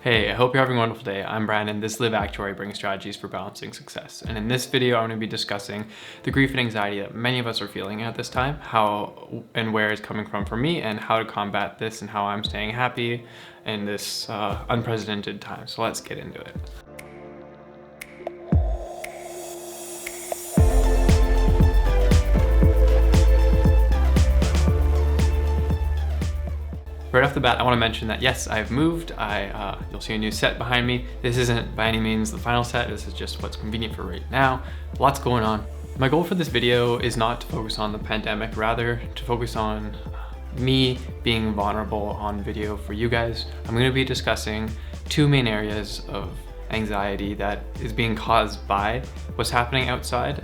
Hey, I hope you're having a wonderful day. I'm Brandon. This LiveActuary brings strategies for balancing success. And in this video, I'm going to be discussing the grief and anxiety that many of us are feeling at this time, how and where it's coming from for me, and how to combat this and how I'm staying happy in this unprecedented time. So let's get into it. Right off the bat, I want to mention that yes, I've moved. You'll see a new set behind me. This isn't by any means the final set. This is just what's convenient for right now. Lots going on. My goal for this video is not to focus on the pandemic, rather to focus on me being vulnerable on video for you guys. I'm going to be discussing two main areas of anxiety that is being caused by what's happening outside.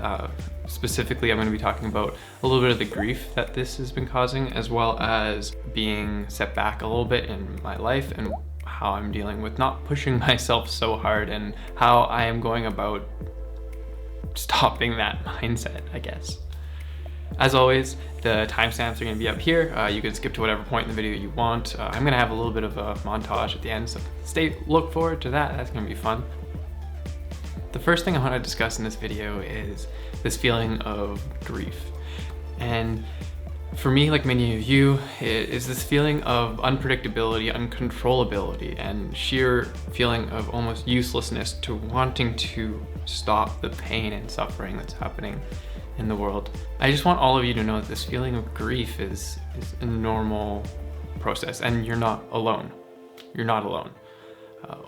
Specifically, I'm going to be talking about a little bit of the grief that this has been causing, as well as being set back a little bit in my life and how I'm dealing with not pushing myself so hard and how I am going about stopping that mindset, I guess. As always, the timestamps are going to be up here. You can skip to whatever point in the video you want. I'm going to have a little bit of a montage at the end, so look forward to that. That's going to be fun. The first thing I want to discuss in this video is this feeling of grief. And for me, like many of you, it is this feeling of unpredictability, uncontrollability, and sheer feeling of almost uselessness to wanting to stop the pain and suffering that's happening in the world. I just want all of you to know that this feeling of grief is a normal process, and you're not alone. You're not alone.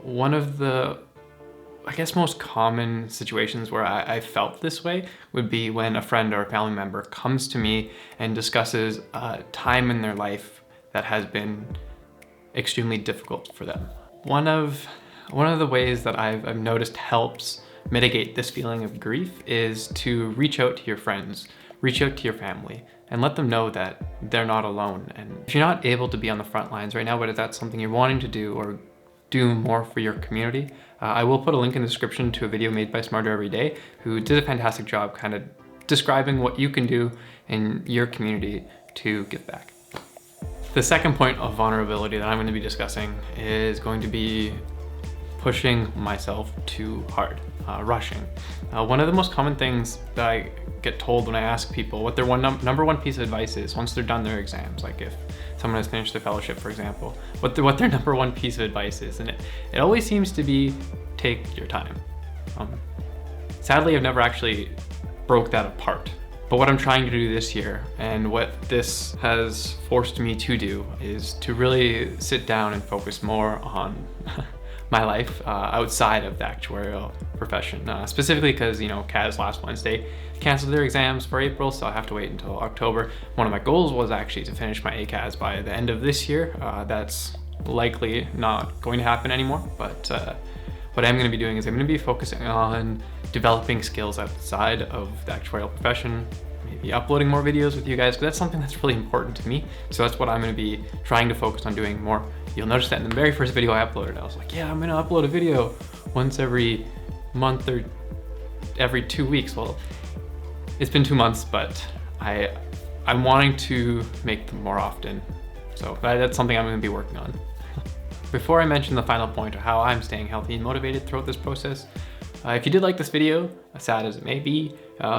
One of the most common situations where I felt this way would be when a friend or a family member comes to me and discusses a time in their life that has been extremely difficult for them. One of the ways that I've noticed helps mitigate this feeling of grief is to reach out to your friends, reach out to your family, and let them know that they're not alone. And if you're not able to be on the front lines right now, but if that's something you're wanting to do or do more for your community, I will put a link in the description to a video made by Smarter Every Day, who did a fantastic job kind of describing what you can do in your community to give back. The second point of vulnerability that I'm going to be discussing is going to be pushing myself too hard, rushing. One of the most common things that I get told when I ask people what their number one piece of advice is once they're done their exams, like if someone has finished their fellowship, for example, what their number one piece of advice is, and it always seems to be take your time. Sadly, I've never actually broke that apart. But what I'm trying to do this year, and what this has forced me to do, is to really sit down and focus more on my life outside of the actuarial profession. Specifically because, CAS last Wednesday canceled their exams for April, so I have to wait until October. One of my goals was actually to finish my ACAS by the end of this year. That's likely not going to happen anymore, but what I'm going to be doing is I'm going to be focusing on developing skills outside of the actuarial profession, maybe uploading more videos with you guys, because that's something that's really important to me. So that's what I'm going to be trying to focus on doing more. You'll notice that in the very first video I uploaded, I was like, yeah, I'm going to upload a video once every month or every 2 weeks. Well, it's been 2 months, but I'm wanting to make them more often. So that's something I'm going to be working on. Before I mention the final point of how I'm staying healthy and motivated throughout this process, if you did like this video, as sad as it may be,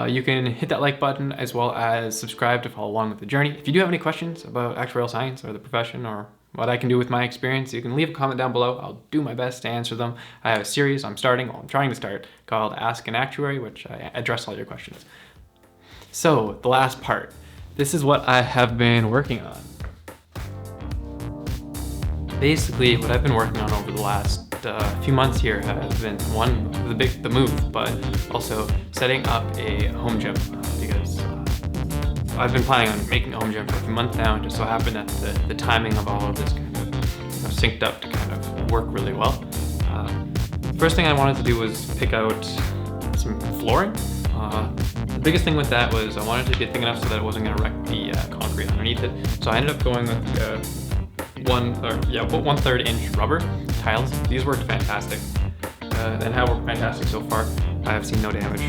you can hit that like button as well as subscribe to follow along with the journey. If you do have any questions about actuarial science or the profession or what I can do with my experience, you can leave a comment down below. I'll do my best to answer them. I have a series I'm trying to start, called Ask an Actuary, which I address all your questions. So the last part, this is what I have been working on. Basically, what I've been working on over the last few months here has been the move, but also setting up a home gym because I've been planning on making a home gym for a few months now, and just so happened that the timing of all of this kind of synced up to kind of work really well. First thing I wanted to do was pick out some flooring. The biggest thing with that was I wanted to get thick enough so that it wasn't going to wreck the concrete underneath it. So I ended up going with 1/3 inch rubber tiles. These worked fantastic and have worked fantastic so far. I have seen no damage.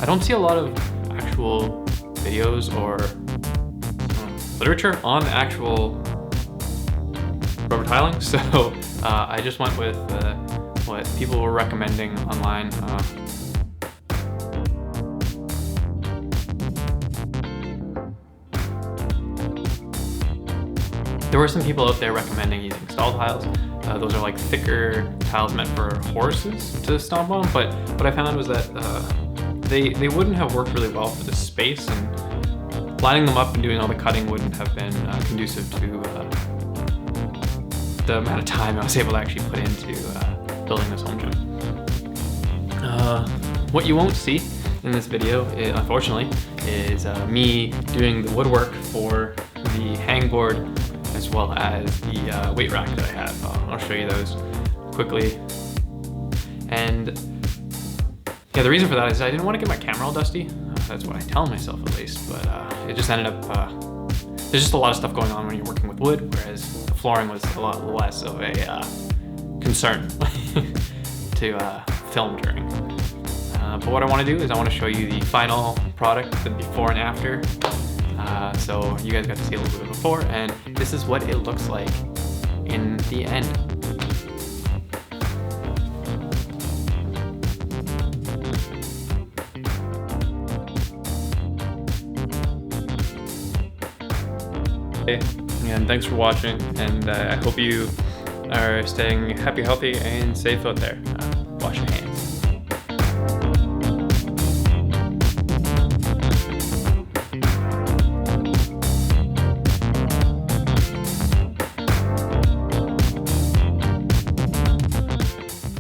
I don't see a lot of actual videos or literature on actual rubber tiling, so I just went with what people were recommending online. There were some people out there recommending using stall tiles. Those are like thicker tiles meant for horses to stomp on, but what I found was that they wouldn't have worked really well for the space, and lining them up and doing all the cutting wouldn't have been conducive to the amount of time I was able to actually put into building this home gym. What you won't see in this video, unfortunately, is me doing the woodwork for the hangboard as well as the weight rack that I have. I'll show you those quickly. And yeah, the reason for that is I didn't want to get my camera all dusty. That's what I tell myself at least, but it just ended up, there's just a lot of stuff going on when you're working with wood, whereas the flooring was a lot less of a concern to film during. But what I want to do is I want to show you the final product, the before and after. So you guys got to see a little bit before, and this is what it looks like in the end. And thanks for watching, and I hope you are staying happy, healthy, and safe out there.